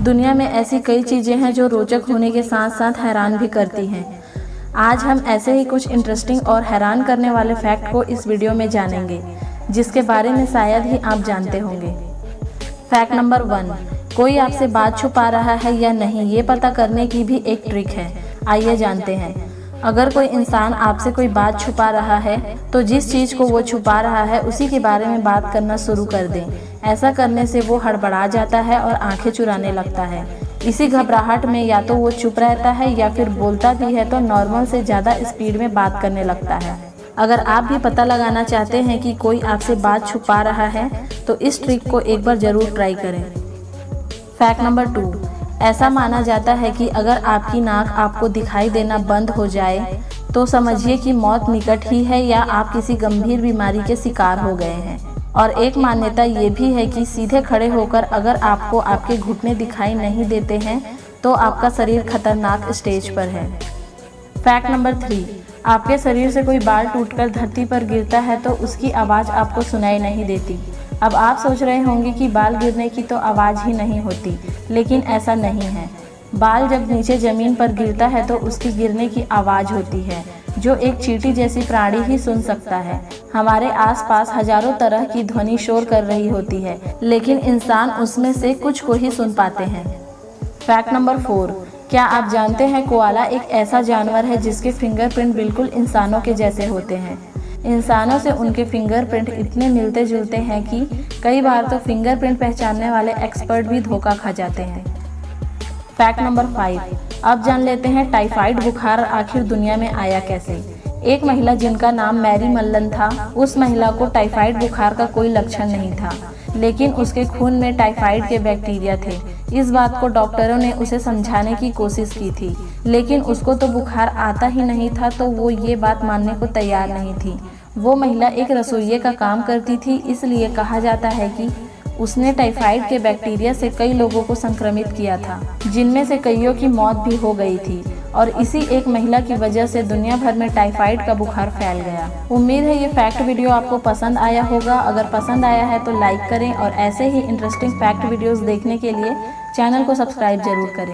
दुनिया में ऐसी कई चीज़ें हैं जो रोचक होने के साथ साथ हैरान भी करती हैं। आज हम ऐसे ही कुछ इंटरेस्टिंग और हैरान करने वाले फैक्ट को इस वीडियो में जानेंगे, जिसके बारे में शायद ही आप जानते होंगे। फैक्ट नंबर 1, कोई आपसे बात छुपा रहा है या नहीं, ये पता करने की भी एक ट्रिक है। आइए जानते हैं। अगर कोई इंसान आपसे कोई बात छुपा रहा है तो जिस चीज़ को वो छुपा रहा है उसी के बारे में बात करना शुरू कर दें। ऐसा करने से वो हड़बड़ा जाता है और आंखें चुराने लगता है। इसी घबराहट में या तो वो चुप रहता है या फिर बोलता भी है तो नॉर्मल से ज़्यादा स्पीड में बात करने लगता है। अगर आप भी पता लगाना चाहते हैं कि कोई आपसे बात छुपा रहा है तो इस ट्रिक को एक बार ज़रूर ट्राई करें। फैक्ट नंबर 2, ऐसा माना जाता है कि अगर आपकी नाक आपको दिखाई देना बंद हो जाए तो समझिए कि मौत निकट ही है या आप किसी गंभीर बीमारी के शिकार हो गए हैं। और एक मान्यता ये भी है कि सीधे खड़े होकर अगर आपको आपके घुटने दिखाई नहीं देते हैं तो आपका शरीर खतरनाक स्टेज पर है। फैक्ट नंबर 3, आपके शरीर से कोई बाल टूटकर धरती पर गिरता है तो उसकी आवाज़ आपको सुनाई नहीं देती। अब आप सोच रहे होंगे कि बाल गिरने की तो आवाज़ ही नहीं होती, लेकिन ऐसा नहीं है। बाल जब नीचे ज़मीन पर गिरता है तो उसकी गिरने की आवाज़ होती है, जो एक चींटी जैसी प्राणी ही सुन सकता है। हमारे आसपास हजारों तरह की ध्वनि शोर कर रही होती है, लेकिन इंसान उसमें से कुछ को ही सुन पाते हैं। फैक्ट नंबर 4, क्या आप जानते हैं कोआला एक ऐसा जानवर है जिसके फिंगरप्रिंट बिल्कुल इंसानों के जैसे होते हैं। इंसानों से उनके फिंगरप्रिंट इतने मिलते जुलते हैं कि कई बार तो फिंगरप्रिंट पहचानने वाले एक्सपर्ट भी धोखा खा जाते हैं। फैक्ट नंबर 5, अब जान लेते हैं टाइफाइड बुखार आखिर दुनिया में आया कैसे। एक महिला जिनका नाम मैरी मल्लन था, उस महिला को टाइफाइड बुखार का कोई लक्षण नहीं था, लेकिन उसके खून में टाइफाइड के बैक्टीरिया थे। इस बात को डॉक्टरों ने उसे समझाने की कोशिश की थी, लेकिन उसको तो बुखार आता ही नहीं था, तो वो ये बात मानने को तैयार नहीं थी। वो महिला एक रसोइये का काम करती थी, इसलिए कहा जाता है कि उसने टाइफाइड के बैक्टीरिया से कई लोगों को संक्रमित किया था, जिनमें से कईयों की मौत भी हो गई थी। और इसी एक महिला की वजह से दुनिया भर में टाइफाइड का बुखार फैल गया। उम्मीद है ये फैक्ट वीडियो आपको पसंद आया होगा। अगर पसंद आया है तो लाइक करें और ऐसे ही इंटरेस्टिंग फैक्ट वीडियोस देखने के लिए चैनल को सब्सक्राइब जरूर करें।